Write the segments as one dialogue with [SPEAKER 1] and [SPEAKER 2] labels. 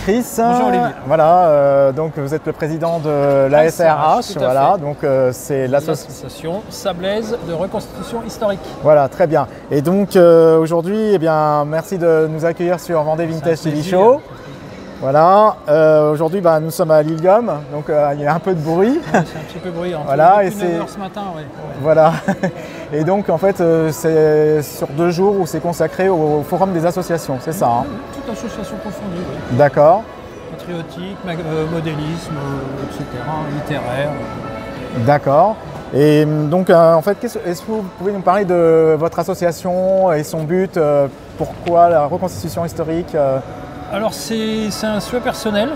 [SPEAKER 1] Chris.
[SPEAKER 2] Bonjour Olivier.
[SPEAKER 1] Voilà, donc vous êtes le président de la SRH, voilà, donc c'est
[SPEAKER 2] l'association Sablaise de reconstitution historique.
[SPEAKER 1] Voilà, très bien. Et donc aujourd'hui, eh bien, merci de nous accueillir sur Vendée Vintage TV Show. Voilà, aujourd'hui nous sommes à Lilium, donc il y a un peu de bruit.
[SPEAKER 2] Ouais, c'est un petit peu bruyant.
[SPEAKER 1] Voilà, et
[SPEAKER 2] c'est 9 heures ce matin, ouais.
[SPEAKER 1] Voilà. Et donc en fait c'est sur 2 jours où c'est consacré au forum des associations, c'est ça hein?
[SPEAKER 2] Toute association confondue. Oui.
[SPEAKER 1] D'accord.
[SPEAKER 2] Patriotique, modélisme, etc., littéraire.
[SPEAKER 1] D'accord. Et donc en fait, est-ce que vous pouvez nous parler de votre association et son but, pourquoi la reconstitution historique
[SPEAKER 2] Alors c'est un souhait personnel.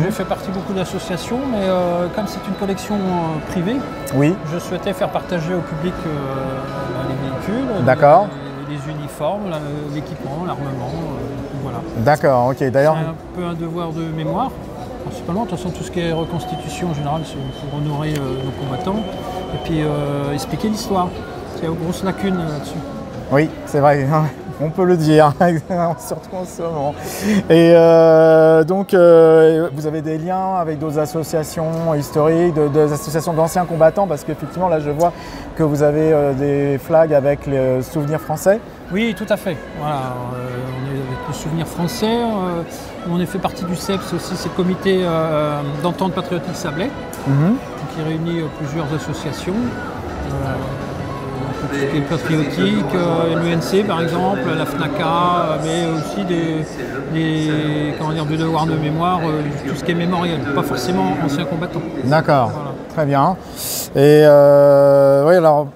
[SPEAKER 2] J'ai fait partie beaucoup d'associations, mais comme c'est une collection privée,
[SPEAKER 1] oui.
[SPEAKER 2] Je souhaitais faire partager au public les véhicules,
[SPEAKER 1] d'accord.
[SPEAKER 2] Les uniformes, l'équipement, l'armement, voilà.
[SPEAKER 1] D'accord, ok. D'ailleurs,
[SPEAKER 2] c'est un peu un devoir de mémoire, principalement. De toute façon, tout ce qui est reconstitution en général, c'est pour honorer nos combattants, et puis expliquer l'histoire. Il y a une grosse lacune là-dessus.
[SPEAKER 1] Oui, c'est vrai. On peut le dire, surtout en ce moment. Et donc, vous avez des liens avec d'autres associations historiques, des associations d'anciens combattants, parce qu'effectivement, là, je vois que vous avez des flags avec les souvenirs français.
[SPEAKER 2] Oui, tout à fait. Voilà, on est avec les souvenirs français. On est fait partie du CEPS aussi, c'est le comité d'entente patriotique Sablais, qui réunit plusieurs associations. Tout ce qui est patriotique, l'UNC par exemple, la FNACA, mais aussi du devoir de mémoire, tout ce qui est mémoriel, pas forcément anciens combattants.
[SPEAKER 1] D'accord, voilà. Très bien. Et oui, alors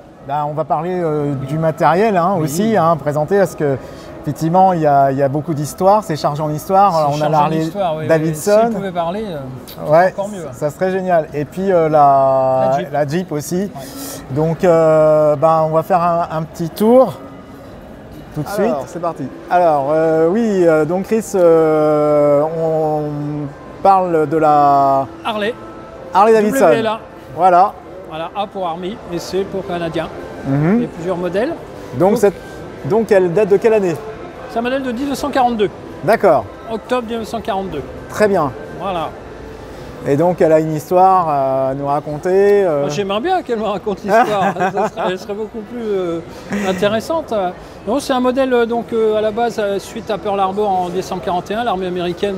[SPEAKER 1] on va parler du matériel oui. Aussi, présenté, parce que effectivement, il y a beaucoup d'histoires, c'est chargé en histoire. On a l'Harley Davidson.
[SPEAKER 2] Si on pouvait parler, encore mieux.
[SPEAKER 1] Ça serait génial. Et puis la Jeep aussi. Ouais. Donc, on va faire un petit tour tout de suite. C'est parti. Alors, oui, donc Chris, on parle de la
[SPEAKER 2] Harley
[SPEAKER 1] Davidson.
[SPEAKER 2] Là.
[SPEAKER 1] Voilà.
[SPEAKER 2] Voilà, A pour Army et C pour Canadien. Il y a plusieurs modèles.
[SPEAKER 1] Donc, elle date de quelle année?
[SPEAKER 2] C'est un modèle de 1942.
[SPEAKER 1] D'accord.
[SPEAKER 2] Octobre 1942.
[SPEAKER 1] Très bien.
[SPEAKER 2] Voilà.
[SPEAKER 1] Et donc, elle a une histoire à nous raconter.
[SPEAKER 2] J'aimerais bien qu'elle me raconte l'histoire. Elle serait beaucoup plus intéressante. C'est un modèle, donc, à la base, suite à Pearl Harbor en décembre 1941, l'armée américaine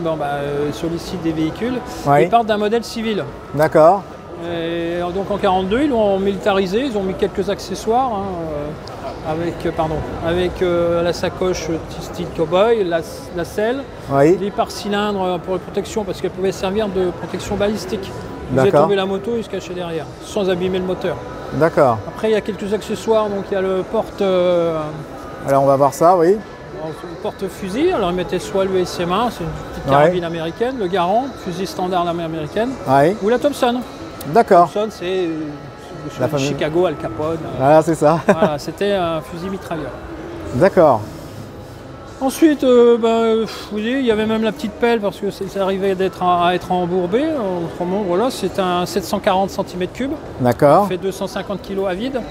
[SPEAKER 2] sollicite des véhicules.
[SPEAKER 1] Oui.
[SPEAKER 2] Ils partent d'un modèle civil.
[SPEAKER 1] D'accord.
[SPEAKER 2] Et donc en 1942, ils l'ont militarisé, ils ont mis quelques accessoires avec la sacoche style cowboy, la selle,
[SPEAKER 1] oui.
[SPEAKER 2] les pare-cylindres pour la protection parce qu'elle pouvait servir de protection balistique. Vous avez tombé la moto, il se cachait derrière, sans abîmer le moteur.
[SPEAKER 1] D'accord.
[SPEAKER 2] Après, il y a quelques accessoires, donc il y a le porte.
[SPEAKER 1] Alors on va voir ça, oui.
[SPEAKER 2] Le porte-fusil, alors ils mettaient soit le SMA, c'est une petite carabine américaine, le Garand, fusil standard américaine, ou la Thompson.
[SPEAKER 1] D'accord.
[SPEAKER 2] Thompson, c'est la Chicago, Al Capone.
[SPEAKER 1] Voilà, c'est ça.
[SPEAKER 2] Voilà, c'était un fusil mitrailleur.
[SPEAKER 1] D'accord.
[SPEAKER 2] Ensuite, vous voyez, il y avait même la petite pelle parce que ça arrivait à être embourbé. Autrement, voilà, c'est un 740 cm3.
[SPEAKER 1] D'accord.
[SPEAKER 2] Ça fait 250 kg à vide.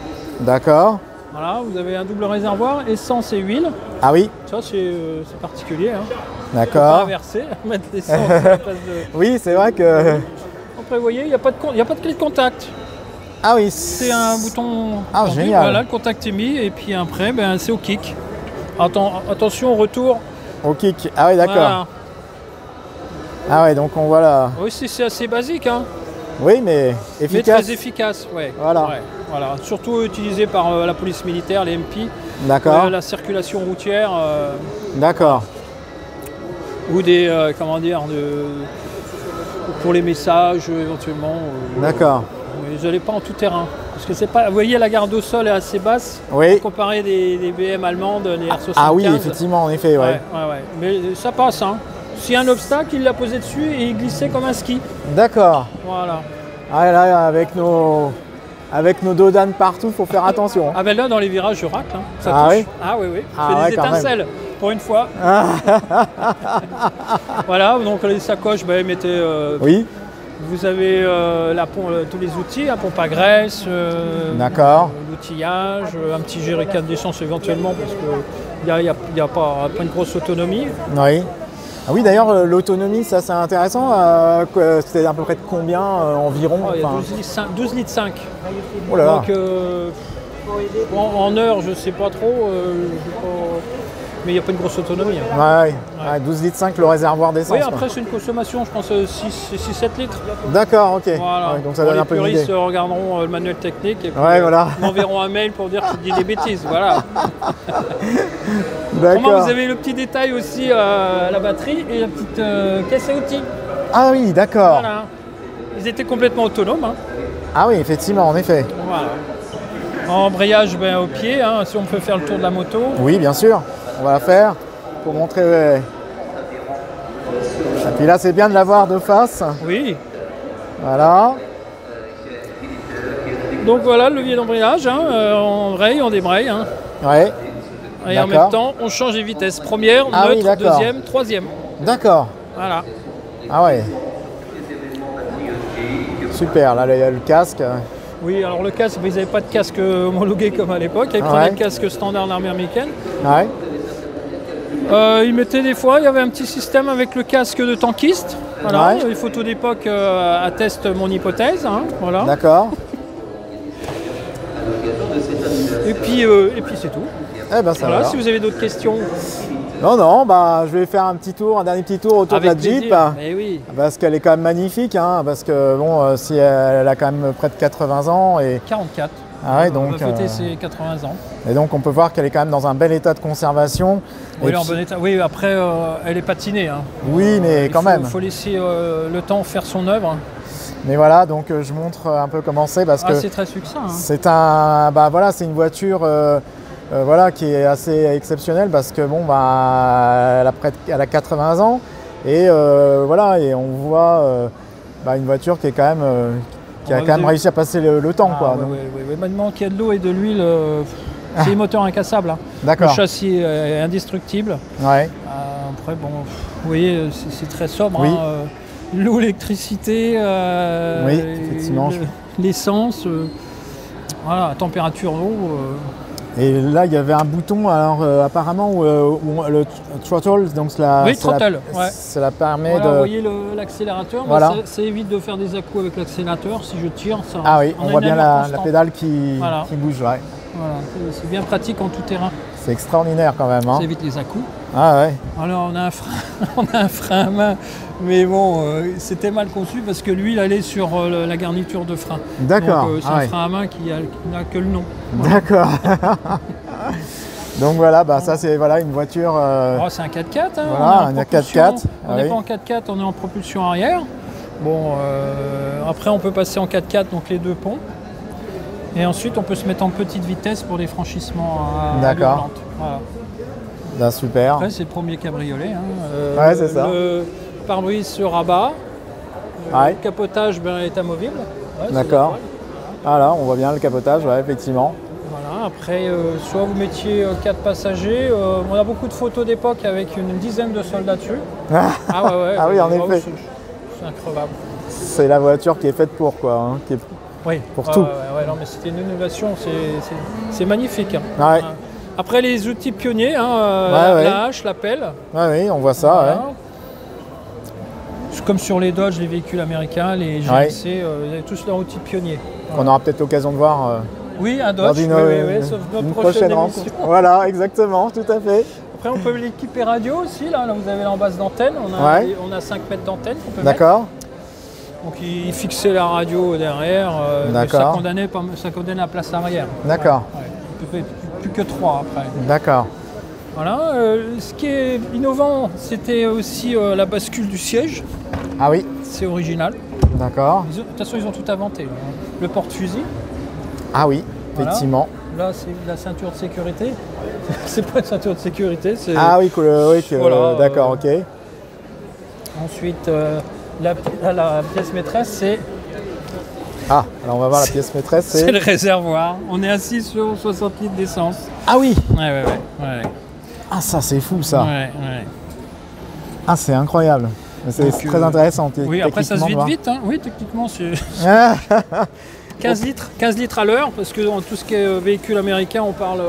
[SPEAKER 1] D'accord.
[SPEAKER 2] Voilà, vous avez un double réservoir, essence et huile.
[SPEAKER 1] Ah oui.
[SPEAKER 2] Ça, c'est particulier.
[SPEAKER 1] D'accord.
[SPEAKER 2] Pas inverser, mettre l'essence à la place de...
[SPEAKER 1] Oui, c'est vrai que...
[SPEAKER 2] Après, vous voyez, il n'y a pas de clé de contact.
[SPEAKER 1] Ah oui.
[SPEAKER 2] C'est un bouton.
[SPEAKER 1] Ah, génial.
[SPEAKER 2] Voilà, le contact est mis et puis après, c'est au kick. Attention, retour.
[SPEAKER 1] Au kick. Ah oui, d'accord. Voilà. Ah oui, donc on voit là.
[SPEAKER 2] Oui, c'est assez basique.
[SPEAKER 1] Oui, mais efficace.
[SPEAKER 2] Mais très efficace, ouais.
[SPEAKER 1] Voilà.
[SPEAKER 2] Ouais, voilà. Surtout utilisé par la police militaire, les MP.
[SPEAKER 1] D'accord.
[SPEAKER 2] La circulation routière.
[SPEAKER 1] D'accord.
[SPEAKER 2] Ou des, pour les messages éventuellement.
[SPEAKER 1] D'accord.
[SPEAKER 2] Vous n'allez pas en tout terrain. Parce que c'est pas. Vous voyez, la garde au sol est assez basse.
[SPEAKER 1] Oui.
[SPEAKER 2] Comparé des BM allemandes, les R75.
[SPEAKER 1] Ah oui, effectivement, en effet, ouais.
[SPEAKER 2] Ouais. Mais ça passe, S'il y a un obstacle, il l'a posé dessus et il glissait comme un ski.
[SPEAKER 1] D'accord.
[SPEAKER 2] Voilà.
[SPEAKER 1] Ah là, avec nos dodanes partout, il faut faire attention.
[SPEAKER 2] Ah ben là, dans les virages, je racle. Ça touche.
[SPEAKER 1] Oui.
[SPEAKER 2] Ah oui. Je fais des étincelles, pour une fois. Voilà, donc les sacoches, mettez...
[SPEAKER 1] oui.
[SPEAKER 2] Vous avez tous les outils, la pompe à graisse, l'outillage, un petit jerrycan d'essence éventuellement, parce qu'il n'y a pas une grosse autonomie.
[SPEAKER 1] Oui. Ah oui, d'ailleurs, l'autonomie, ça c'est intéressant. C'était à peu près de combien environ?
[SPEAKER 2] Il y a 12 litres 5.
[SPEAKER 1] Oh là là.
[SPEAKER 2] Donc, en heure, je ne sais pas trop. Mais il n'y a pas une grosse autonomie. Hein.
[SPEAKER 1] Ouais, 12 litres 5 le réservoir d'essence.
[SPEAKER 2] Oui, après c'est une consommation, je pense 6-7 litres.
[SPEAKER 1] D'accord, ok.
[SPEAKER 2] Voilà.
[SPEAKER 1] Ouais, donc ça donne un peu
[SPEAKER 2] les
[SPEAKER 1] une idée.
[SPEAKER 2] puristes regarderont le manuel technique et puis
[SPEAKER 1] voilà.
[SPEAKER 2] m'enverront un mail pour dire que je dis des bêtises. Voilà.
[SPEAKER 1] D'accord.
[SPEAKER 2] Vous avez le petit détail aussi à la batterie et la petite caisse à outils.
[SPEAKER 1] Ah oui, d'accord.
[SPEAKER 2] Voilà. Ils étaient complètement autonomes. Hein.
[SPEAKER 1] Ah oui, effectivement, en effet.
[SPEAKER 2] Voilà. Embrayage au pied, hein, si on peut faire le tour de la moto.
[SPEAKER 1] Oui, bien sûr. On va la faire pour montrer. Et puis là, c'est bien de la voir de face.
[SPEAKER 2] Oui.
[SPEAKER 1] Voilà.
[SPEAKER 2] Donc voilà le levier d'embrayage. Hein, on raye, on débraye. Hein.
[SPEAKER 1] Ouais.
[SPEAKER 2] Et en même temps, on change les vitesses. Première, neutre, deuxième, troisième.
[SPEAKER 1] D'accord.
[SPEAKER 2] Voilà.
[SPEAKER 1] Ah ouais. Super, là il y a le casque.
[SPEAKER 2] Oui, alors le casque, ils n'avaient pas de casque homologué comme à l'époque. Ils prenaient le casque standard de l'armée américaine.
[SPEAKER 1] Ouais.
[SPEAKER 2] Ils mettaient des fois, il y avait un petit système avec le casque de tankiste. Voilà. Les photos d'époque attestent mon hypothèse. Hein. Voilà.
[SPEAKER 1] D'accord.
[SPEAKER 2] Et puis c'est tout.
[SPEAKER 1] Eh ben ça
[SPEAKER 2] voilà,
[SPEAKER 1] va.
[SPEAKER 2] Si vous avez d'autres questions.
[SPEAKER 1] Non, bah je vais faire un dernier petit tour autour de la Jeep.
[SPEAKER 2] Mais oui.
[SPEAKER 1] Parce qu'elle est quand même magnifique, hein, parce que bon, si elle a quand même près de 80 ans et.
[SPEAKER 2] 44.
[SPEAKER 1] Ah ouais, donc.
[SPEAKER 2] On va fêter ses 80 ans.
[SPEAKER 1] Et donc on peut voir qu'elle est quand même dans un bel état de conservation.
[SPEAKER 2] Oui, elle est en bon état. Oui, après elle est patinée. Hein.
[SPEAKER 1] Oui, mais quand même.
[SPEAKER 2] Il faut laisser le temps faire son œuvre.
[SPEAKER 1] Mais voilà, donc je montre un peu comment c'est parce que.
[SPEAKER 2] C'est très succinct. Hein.
[SPEAKER 1] C'est c'est une voiture. Qui est assez exceptionnelle parce que bon elle a 80 ans et et on voit une voiture qui est quand même qui a quand même réussi à passer le temps quoi.
[SPEAKER 2] Oui. Maintenant qu'il y a de l'eau et de l'huile, c'est des moteurs incassables. Hein.
[SPEAKER 1] D'accord.
[SPEAKER 2] Le châssis est indestructible.
[SPEAKER 1] Ouais.
[SPEAKER 2] Après vous voyez c'est très sobre.
[SPEAKER 1] Oui.
[SPEAKER 2] Hein. L'eau, l'électricité,
[SPEAKER 1] effectivement.
[SPEAKER 2] l'essence, la température d'eau.
[SPEAKER 1] Et là, il y avait un bouton, alors apparemment, où le throttle, donc cela permet de.
[SPEAKER 2] Vous voyez l'accélérateur, ça évite de faire des à-coups avec l'accélérateur. Si je tire, ça.
[SPEAKER 1] Ah oui, on voit bien la pédale qui bouge. Ouais.
[SPEAKER 2] Voilà, c'est bien pratique en tout terrain.
[SPEAKER 1] C'est extraordinaire quand même. Hein.
[SPEAKER 2] Ça évite les à-coups.
[SPEAKER 1] Ah ouais.
[SPEAKER 2] Alors on a un frein à main, mais bon, c'était mal conçu parce que lui, il allait sur la garniture de frein.
[SPEAKER 1] D'accord.
[SPEAKER 2] Donc c'est un frein à main qui n'a que le nom. Voilà.
[SPEAKER 1] D'accord. Donc voilà, ça c'est une voiture.
[SPEAKER 2] C'est un 4x4. Hein,
[SPEAKER 1] voilà, un 4x4.
[SPEAKER 2] On n'est pas en 4x4, on est en propulsion arrière. Bon, après on peut passer en 4x4, donc les deux ponts. Et ensuite on peut se mettre en petite vitesse pour les franchissements à allure lente. Voilà.
[SPEAKER 1] Super.
[SPEAKER 2] Après, c'est le premier cabriolet. Hein.
[SPEAKER 1] C'est ça.
[SPEAKER 2] Le pare-brise se rabat. Le capotage est amovible.
[SPEAKER 1] D'accord. Voilà, on voit bien le capotage, effectivement.
[SPEAKER 2] Voilà, après, soit vous mettiez 4 passagers. On a beaucoup de photos d'époque avec une dizaine de soldats dessus.
[SPEAKER 1] Ah oui, en effet.
[SPEAKER 2] C'est incroyable.
[SPEAKER 1] C'est la voiture qui est faite pour quoi. Hein, pour tout.
[SPEAKER 2] Non, mais c'était une innovation, c'est magnifique. Hein.
[SPEAKER 1] Ouais.
[SPEAKER 2] Après les outils pionniers, la hache, la pelle.
[SPEAKER 1] Oui, on voit ça. Voilà.
[SPEAKER 2] Comme sur les Dodge, les véhicules américains, les GMC, ils avaient tous leurs outils pionniers.
[SPEAKER 1] On aura peut-être l'occasion de voir.
[SPEAKER 2] Oui, un Dodge, sauf notre prochaine rencontre.
[SPEAKER 1] Voilà, exactement, tout à fait.
[SPEAKER 2] Après, on peut l'équiper radio aussi. Là, vous avez en base d'antenne. On a 5 mètres d'antenne qu'on peut mettre.
[SPEAKER 1] D'accord.
[SPEAKER 2] Donc, il fixait la radio derrière.
[SPEAKER 1] D'accord.
[SPEAKER 2] Ça condamne la place arrière.
[SPEAKER 1] D'accord.
[SPEAKER 2] Il ne peut plus que 3 après.
[SPEAKER 1] D'accord.
[SPEAKER 2] Voilà. Ce qui est innovant, c'était aussi la bascule du siège.
[SPEAKER 1] Ah oui.
[SPEAKER 2] C'est original.
[SPEAKER 1] D'accord.
[SPEAKER 2] De toute façon, ils ont tout inventé. Le porte-fusil.
[SPEAKER 1] Ah oui, effectivement.
[SPEAKER 2] Là, c'est la ceinture de sécurité. C'est pas une ceinture de sécurité.
[SPEAKER 1] Ah oui, d'accord, ok.
[SPEAKER 2] Ensuite, la pièce maîtresse, c'est...
[SPEAKER 1] Ah, alors on va voir la pièce maîtresse,
[SPEAKER 2] c'est le réservoir. On est assis sur 60 litres d'essence.
[SPEAKER 1] Ah oui.
[SPEAKER 2] Ouais.
[SPEAKER 1] Ah ça, c'est fou ça.
[SPEAKER 2] Ouais.
[SPEAKER 1] Ah, c'est incroyable. C'est très intéressant.
[SPEAKER 2] Oui, après ça se vide vite. Hein. Oui, techniquement, c'est... 15 litres à l'heure, parce que dans tout ce qui est véhicule américain, on parle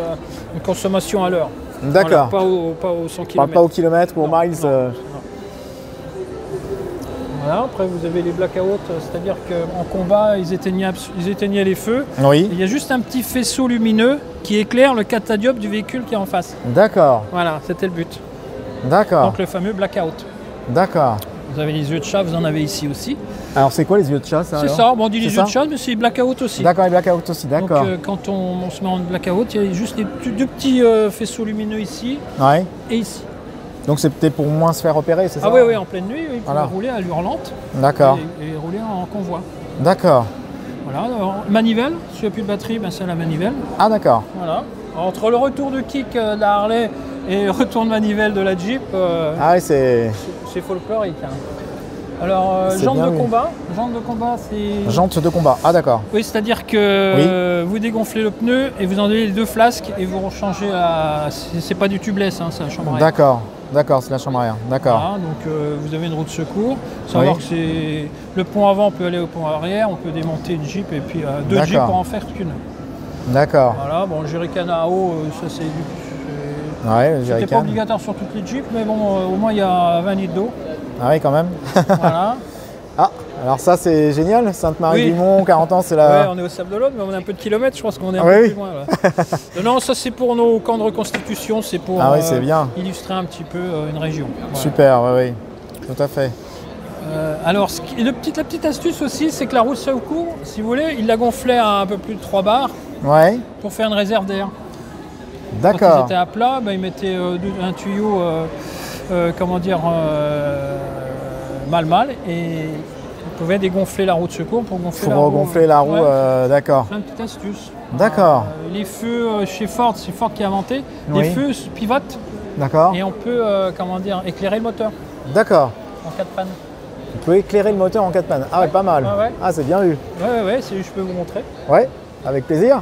[SPEAKER 2] de consommation à l'heure.
[SPEAKER 1] D'accord.
[SPEAKER 2] Pas au 100 km.
[SPEAKER 1] On parle pas au kilomètre ou au miles.
[SPEAKER 2] Voilà, après vous avez les blackouts, c'est-à-dire qu'en combat, ils éteignaient les feux.
[SPEAKER 1] Oui.
[SPEAKER 2] Il y a juste un petit faisceau lumineux qui éclaire le catadiop du véhicule qui est en face.
[SPEAKER 1] D'accord.
[SPEAKER 2] Voilà, c'était le but.
[SPEAKER 1] D'accord.
[SPEAKER 2] Donc le fameux blackout.
[SPEAKER 1] D'accord.
[SPEAKER 2] Vous avez les yeux de chat, vous en avez ici aussi.
[SPEAKER 1] Alors c'est quoi les yeux de chat ça?
[SPEAKER 2] C'est ça, bon, on dit les yeux de chat, mais c'est blackout aussi.
[SPEAKER 1] D'accord, les blackouts aussi, d'accord.
[SPEAKER 2] Donc quand on se met en blackout, il y a juste deux petits faisceaux lumineux ici
[SPEAKER 1] Ouais.
[SPEAKER 2] et ici.
[SPEAKER 1] Donc c'est peut-être pour moins se faire repérer, c'est ça?
[SPEAKER 2] Ah oui, oui, en pleine nuit, il
[SPEAKER 1] Voilà.
[SPEAKER 2] pouvait rouler à l'hurlante
[SPEAKER 1] D'accord.
[SPEAKER 2] et rouler en convoi.
[SPEAKER 1] D'accord.
[SPEAKER 2] Voilà, alors, manivelle, s'il n'y a plus de batterie, ben, c'est la manivelle.
[SPEAKER 1] Ah d'accord.
[SPEAKER 2] Voilà. Entre le retour de kick de la Harley et le retour de manivelle de la Jeep,
[SPEAKER 1] Ah oui, c'est...
[SPEAKER 2] c'est folklorique. Hein. Alors,
[SPEAKER 1] C'est
[SPEAKER 2] jante
[SPEAKER 1] bien,
[SPEAKER 2] de
[SPEAKER 1] oui.
[SPEAKER 2] combat. Jante de combat, c'est...
[SPEAKER 1] Jantes de combat. Ah d'accord.
[SPEAKER 2] Oui, c'est-à-dire que vous dégonflez le pneu et vous enlevez les deux flasques et vous rechangez à... C'est pas du tubeless, hein, c'est la chambre à air.
[SPEAKER 1] D'accord. D'accord, c'est la chambre arrière. D'accord.
[SPEAKER 2] Voilà, donc vous avez une roue de secours. Savoir
[SPEAKER 1] Oui.
[SPEAKER 2] que c'est le pont avant peut aller au pont arrière, on peut démonter une Jeep et puis deux
[SPEAKER 1] D'accord.
[SPEAKER 2] Jeeps pour en faire qu'une.
[SPEAKER 1] D'accord.
[SPEAKER 2] Voilà, bon, le jerrycan à eau, ça c'est
[SPEAKER 1] Ouais, le
[SPEAKER 2] c'était pas
[SPEAKER 1] jerrycan.
[SPEAKER 2] obligatoire sur toutes les Jeeps, mais bon, au moins il y a 20 litres d'eau.
[SPEAKER 1] Ah oui, quand même.
[SPEAKER 2] Voilà.
[SPEAKER 1] Ah, alors ça c'est génial. Sainte-Marie-du-Mont, 40 ans, c'est
[SPEAKER 2] Ouais,
[SPEAKER 1] la...
[SPEAKER 2] on est au Sable d'Olonne, mais on a un peu de kilomètres, je pense qu'on est un
[SPEAKER 1] Ah
[SPEAKER 2] peu
[SPEAKER 1] oui.
[SPEAKER 2] plus loin. Là. Non, ça c'est pour nos camps de reconstitution, c'est pour
[SPEAKER 1] Ah oui, c'est bien.
[SPEAKER 2] illustrer un petit peu une région. Voilà.
[SPEAKER 1] Super, oui, oui. Tout à fait.
[SPEAKER 2] Alors, la petite astuce aussi, c'est que la roue de secours, si vous voulez, il la gonflait à un peu plus de 3 bars
[SPEAKER 1] Ouais.
[SPEAKER 2] pour faire une réserve d'air. Quand ils
[SPEAKER 1] D'accord.
[SPEAKER 2] étaient à plat, ben, ils mettaient un tuyau, comment dire, mal, et ils pouvaient dégonfler la roue de secours pour gonfler la
[SPEAKER 1] Pour
[SPEAKER 2] roue.
[SPEAKER 1] regonfler la roue,
[SPEAKER 2] Ouais.
[SPEAKER 1] d'accord.
[SPEAKER 2] Plein de petites astuces.
[SPEAKER 1] D'accord.
[SPEAKER 2] Les feux chez Ford, c'est Ford qui a inventé, les
[SPEAKER 1] Oui.
[SPEAKER 2] feux pivotent
[SPEAKER 1] D'accord.
[SPEAKER 2] et on peut, comment dire, éclairer le moteur
[SPEAKER 1] D'accord.
[SPEAKER 2] en cas de panne.
[SPEAKER 1] On peut éclairer le moteur en cas de panne. Ah ouais, pas mal.
[SPEAKER 2] Ouais, ouais.
[SPEAKER 1] Ah, c'est bien vu.
[SPEAKER 2] Ouais, je peux vous montrer.
[SPEAKER 1] Ouais, avec plaisir.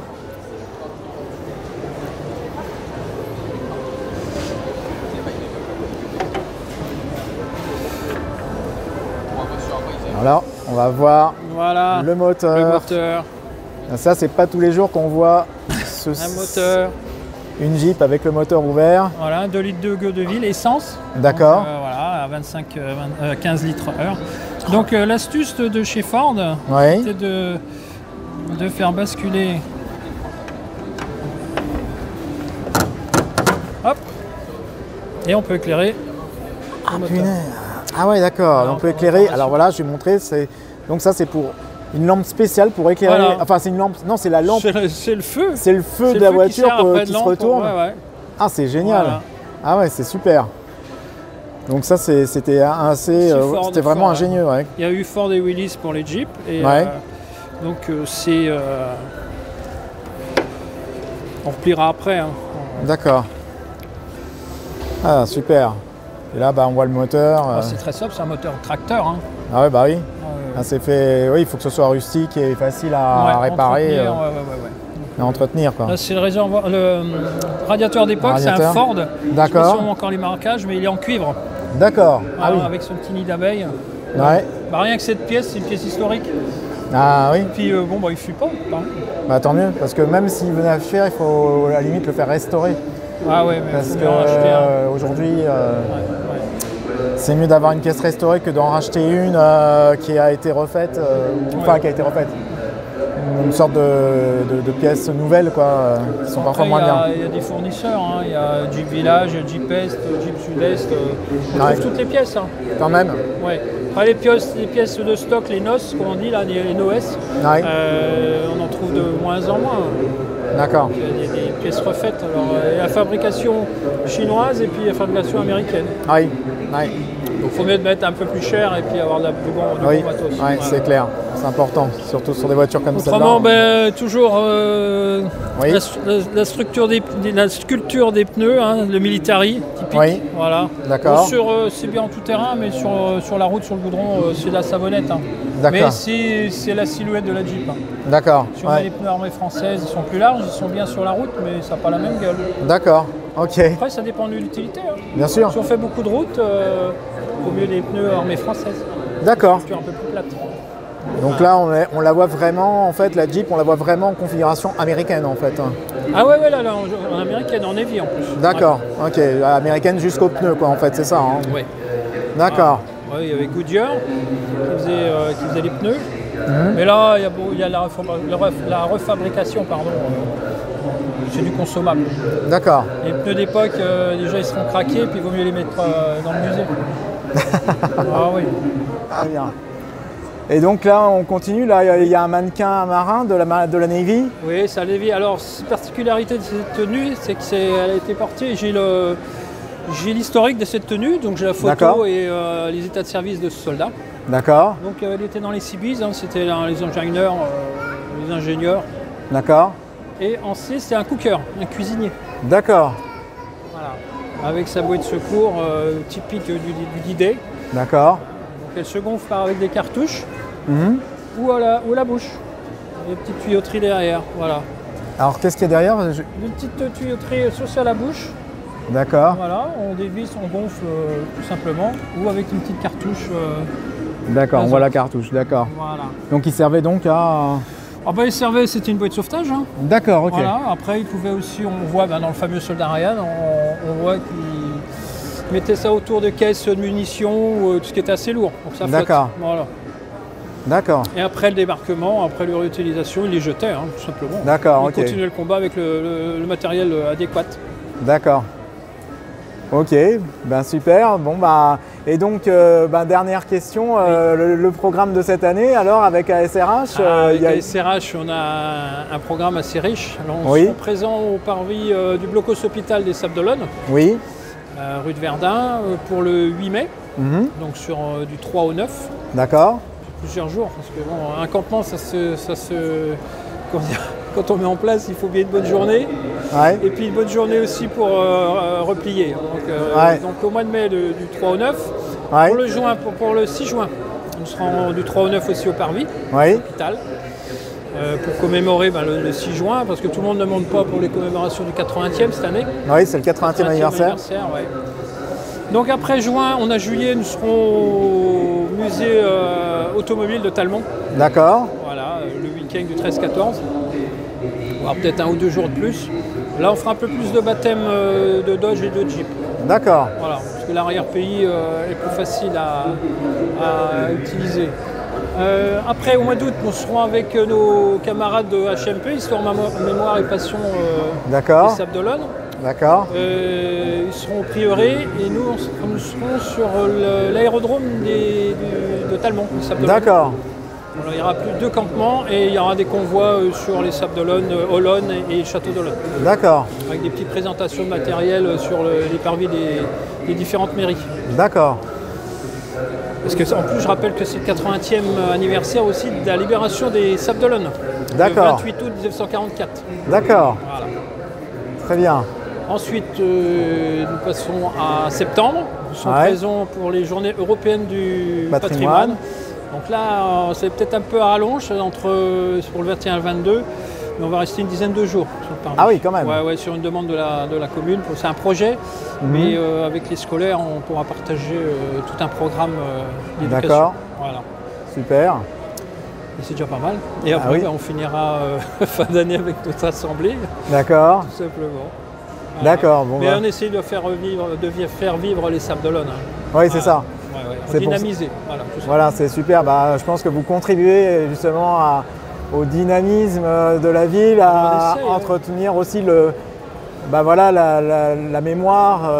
[SPEAKER 1] Alors, on va voir
[SPEAKER 2] Voilà,
[SPEAKER 1] le
[SPEAKER 2] le
[SPEAKER 1] moteur.
[SPEAKER 2] moteur,
[SPEAKER 1] Ça, c'est pas tous les jours qu'on voit
[SPEAKER 2] un moteur.
[SPEAKER 1] une Jeep avec le moteur ouvert.
[SPEAKER 2] Voilà, 2 litres de gueule de ville, essence.
[SPEAKER 1] D'accord.
[SPEAKER 2] Donc, voilà, à 15 litres heure. Donc l'astuce de chez Ford,
[SPEAKER 1] Oui.
[SPEAKER 2] c'était de faire basculer. Hop. Et on peut éclairer le moteur.
[SPEAKER 1] Punaise. Ah ouais, d'accord.
[SPEAKER 2] Alors,
[SPEAKER 1] On peut
[SPEAKER 2] pour
[SPEAKER 1] éclairer.
[SPEAKER 2] information.
[SPEAKER 1] Alors voilà, je vais montrer. Donc ça, c'est pour une lampe spéciale pour éclairer.
[SPEAKER 2] Voilà.
[SPEAKER 1] Enfin, c'est une lampe. Non, c'est la lampe.
[SPEAKER 2] C'est le feu.
[SPEAKER 1] C'est le feu
[SPEAKER 2] C'est
[SPEAKER 1] de
[SPEAKER 2] le
[SPEAKER 1] la
[SPEAKER 2] feu
[SPEAKER 1] voiture
[SPEAKER 2] sert après
[SPEAKER 1] qui
[SPEAKER 2] de
[SPEAKER 1] se
[SPEAKER 2] lampe.
[SPEAKER 1] retourne.
[SPEAKER 2] Ouais.
[SPEAKER 1] Ah, c'est génial.
[SPEAKER 2] Voilà.
[SPEAKER 1] Ah ouais, c'est super. Donc ça, c'était assez.
[SPEAKER 2] C'est Ford,
[SPEAKER 1] C'était vraiment
[SPEAKER 2] Ford,
[SPEAKER 1] ingénieux. Ouais.
[SPEAKER 2] Il y a eu Ford et Willys pour les Jeeps. Et,
[SPEAKER 1] Ouais.
[SPEAKER 2] donc c'est... on repliera après. Hein.
[SPEAKER 1] D'accord. Ah, super. Et là, bah, on voit le moteur.
[SPEAKER 2] Ah, c'est très sobre, c'est un moteur tracteur. Hein.
[SPEAKER 1] Ah ouais, bah oui.
[SPEAKER 2] Ouais,
[SPEAKER 1] Ah, c'est fait. Oui, il faut que ce soit rustique et facile à
[SPEAKER 2] ouais,
[SPEAKER 1] réparer
[SPEAKER 2] entretenir,
[SPEAKER 1] et à entretenir, quoi.
[SPEAKER 2] Là, c'est le radiateur d'époque, c'est un
[SPEAKER 1] Radiateur.
[SPEAKER 2] Ford.
[SPEAKER 1] D'accord.
[SPEAKER 2] Je sais pas si on a encore les marquages, mais il est en cuivre.
[SPEAKER 1] D'accord. Ah
[SPEAKER 2] Voilà,
[SPEAKER 1] oui.
[SPEAKER 2] avec son petit nid d'abeille.
[SPEAKER 1] Ouais.
[SPEAKER 2] Bah, rien que cette pièce, c'est une pièce historique.
[SPEAKER 1] Ah oui.
[SPEAKER 2] Puis bon, bah, il ne fuit pas. Hein.
[SPEAKER 1] Bah tant mieux, parce que même s'il venait à fuir, il faut à la limite le faire restaurer.
[SPEAKER 2] Ah ouais, mais
[SPEAKER 1] Parce
[SPEAKER 2] faut
[SPEAKER 1] que
[SPEAKER 2] bien en racheter un.
[SPEAKER 1] aujourd'hui,
[SPEAKER 2] Ouais.
[SPEAKER 1] c'est mieux d'avoir une pièce restaurée que d'en racheter une qui a été refaite, enfin qui a été refaite. Une sorte de pièces nouvelles quoi, qui sont parfois
[SPEAKER 2] Après,
[SPEAKER 1] moins bien.
[SPEAKER 2] il y a des fournisseurs, hein. Il y a Jeep Village, Jeep Est, Jeep Sud-Est. On
[SPEAKER 1] Ouais.
[SPEAKER 2] trouve toutes les pièces. Hein.
[SPEAKER 1] Quand même.
[SPEAKER 2] Ouais. Après, les pièces de stock, les NOS, comme on dit, là, les NOS,
[SPEAKER 1] Ouais.
[SPEAKER 2] on en trouve de moins en moins.
[SPEAKER 1] D'accord.
[SPEAKER 2] Il y a des pièces refaites. Alors, il y a la fabrication chinoise et puis la fabrication américaine.
[SPEAKER 1] Oui. Ouais.
[SPEAKER 2] Donc il faut mieux de mettre un peu plus cher et puis avoir du bon
[SPEAKER 1] Oui.
[SPEAKER 2] matos.
[SPEAKER 1] Ouais,
[SPEAKER 2] Voilà.
[SPEAKER 1] c'est clair. C'est important, surtout sur des voitures comme celle-là.
[SPEAKER 2] Autrement, toujours
[SPEAKER 1] Oui.
[SPEAKER 2] la sculpture des pneus, hein, le military typique.
[SPEAKER 1] Oui.
[SPEAKER 2] Voilà.
[SPEAKER 1] D'accord.
[SPEAKER 2] C'est bien en tout terrain, mais sur la route, sur le goudron, c'est de la savonnette. Hein.
[SPEAKER 1] D'accord.
[SPEAKER 2] Mais c'est la silhouette de la Jeep. Hein.
[SPEAKER 1] D'accord.
[SPEAKER 2] Si on met
[SPEAKER 1] Ouais.
[SPEAKER 2] les pneus armés françaises, ils sont plus larges, ils sont bien sur la route, mais ça n'a pas la même gueule.
[SPEAKER 1] D'accord. Ok.
[SPEAKER 2] Après, ça dépend de l'utilité. Hein.
[SPEAKER 1] Bien sûr.
[SPEAKER 2] Si on fait beaucoup de route, il vaut mieux des pneus armés françaises.
[SPEAKER 1] D'accord.
[SPEAKER 2] Structure un peu plus plate.
[SPEAKER 1] Donc là, on la voit vraiment, en fait, la Jeep, on la voit vraiment en configuration américaine, en fait.
[SPEAKER 2] Ah ouais, là, en américaine, en Heavy en plus.
[SPEAKER 1] D'accord. Ok. Américaine jusqu'au pneu, quoi, en fait, c'est ça. Hein.
[SPEAKER 2] Ouais.
[SPEAKER 1] D'accord.
[SPEAKER 2] Ouais, il y avait Goodyear. qui faisait les pneus. Mais là, il y a la refabrication, pardon. C'est du consommable.
[SPEAKER 1] D'accord.
[SPEAKER 2] Les pneus d'époque, déjà ils seront craqués, puis il vaut mieux les mettre dans le musée. Ah oui.
[SPEAKER 1] Très bien. Et donc là, on continue. Là, il y a un mannequin marin de la Navy.
[SPEAKER 2] Oui, c'est la Navy. Alors, la particularité de cette tenue, c'est qu'elle a été portée. J'ai l'historique de cette tenue, donc j'ai la photo et les états de service de ce soldat.
[SPEAKER 1] D'accord.
[SPEAKER 2] Donc elle était dans les Seabees, c'était les ingénieurs.
[SPEAKER 1] D'accord.
[SPEAKER 2] Et en C, c'est un cooker, un cuisinier.
[SPEAKER 1] D'accord.
[SPEAKER 2] Voilà. Avec sa bouée de secours typique du D-Day.
[SPEAKER 1] D'accord.
[SPEAKER 2] Donc elle se gonfle avec des cartouches ou à la bouche. Des petites tuyauteries derrière. Voilà.
[SPEAKER 1] Alors qu'est-ce qu'il y a derrière?
[SPEAKER 2] Une petite tuyauterie sur à la bouche.
[SPEAKER 1] D'accord.
[SPEAKER 2] Voilà, on dévisse, on gonfle tout simplement, ou avec une petite cartouche.
[SPEAKER 1] D'accord, on voit la cartouche, d'accord.
[SPEAKER 2] Voilà.
[SPEAKER 1] Donc il servait donc à...
[SPEAKER 2] Ah bah il servait, c'était une bouée de sauvetage. Hein.
[SPEAKER 1] D'accord, ok.
[SPEAKER 2] Voilà. Après il pouvait aussi, on voit dans le fameux soldat Ryan, on voit qu'il mettait ça autour de caisses de munitions ou tout ce qui était assez lourd. Donc ça flotte.
[SPEAKER 1] D'accord.
[SPEAKER 2] Voilà.
[SPEAKER 1] D'accord.
[SPEAKER 2] Et après le débarquement, après leur utilisation, il les jetait, hein, tout simplement.
[SPEAKER 1] D'accord, ok.
[SPEAKER 2] Il continuait le combat avec le matériel adéquat.
[SPEAKER 1] D'accord. Ok, ben super. Bon bah et donc dernière question, le programme de cette année alors avec ASRH.
[SPEAKER 2] Avec ASRH, on a un programme assez riche. Alors, on sera présent au parvis du Blocos Hôpital des Sables d'Olonne, rue de Verdun, pour le 8 mai, donc sur du 3 au 9.
[SPEAKER 1] D'accord.
[SPEAKER 2] Plusieurs jours, parce que bon, un campement, quand on met en place, il faut bien une bonne journée. Ouais. Et puis une bonne journée aussi pour replier. Donc au mois de mai, du 3 au 9. Ouais. Pour le 6 juin, nous serons du 3 au 9 aussi au Parvis, l'hôpital, pour commémorer le 6 juin, parce que tout le monde ne monte pas pour les commémorations du 80e cette année.
[SPEAKER 1] Oui, c'est le 80e anniversaire.
[SPEAKER 2] Ouais. Donc après juillet, nous serons au musée automobile de Talmont.
[SPEAKER 1] D'accord.
[SPEAKER 2] Voilà, le week-end du 13-14. Voire peut-être 1 ou 2 jours de plus. Là, on fera un peu plus de baptême de Dodge et de Jeep.
[SPEAKER 1] D'accord. Voilà,
[SPEAKER 2] parce que l'arrière-pays est plus facile à utiliser. Après, au mois d'août, nous serons avec nos camarades de HMP, Histoire, Mémoire et Passion des Sables d'Olonne. D'accord. Ils seront au prieuré et nous serons sur l'aérodrome de Talmont, des Sables d'Olonne. D'accord. Alors, il y aura plus de 2 campements et il y aura des convois sur les Sables d'Olonne, Olonne et le Château d'Olonne. D'accord. Avec des petites présentations de matériel sur les parvis des différentes mairies. D'accord. Parce que en plus, je rappelle que c'est le 80e anniversaire aussi de la libération des Sables d'Olonne. D'accord. Le 28 août 1944. D'accord. Voilà. Très bien. Ensuite, nous passons à septembre. Nous sommes présents pour les journées européennes du patrimoine. Donc là, c'est peut-être un peu à rallonge pour le 21 et le 22, mais on va rester une dizaine de jours sur le Parvis. Ah oui, quand même. Ouais, sur une demande de la commune. C'est un projet, mais avec les scolaires, on pourra partager tout un programme d'éducation. D'accord. Voilà. Super. Et c'est déjà pas mal. Et après, on finira fin d'année avec notre assemblée. D'accord. Tout simplement. Voilà. D'accord. Bon, mais on essaie de faire vivre les Sables d'Olonne. Hein. Oui, c'est ça. C'est dynamiser. Voilà, c'est super. Je pense que vous contribuez justement au dynamisme de la ville, à entretenir aussi la mémoire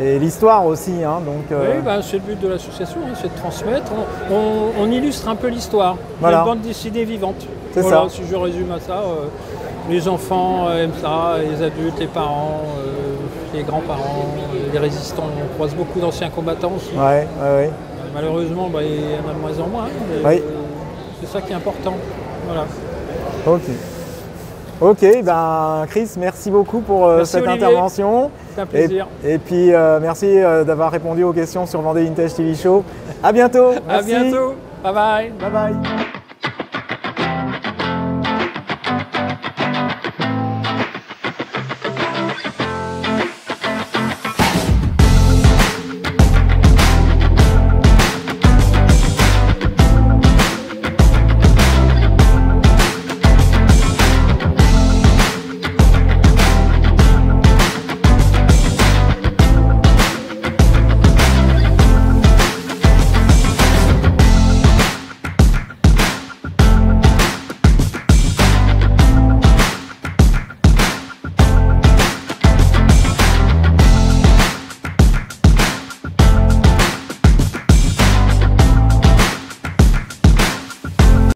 [SPEAKER 2] et l'histoire aussi. Hein, donc, oui, c'est le but de l'association, c'est de transmettre. On illustre un peu l'histoire. Voilà. Une bande dessinée vivante. C'est ça. Si je résume à ça, les enfants aiment ça, les adultes, les parents. Les grands-parents, les résistants, on croise beaucoup d'anciens combattants aussi. Malheureusement, il y en a de moins en moins. C'est ça qui est important. Voilà. Ok, Chris, merci beaucoup pour cette intervention. C'est un plaisir. Et puis merci d'avoir répondu aux questions sur Vendée Vintage TV Show. À bientôt. Merci. À bientôt. Bye bye. Bye bye.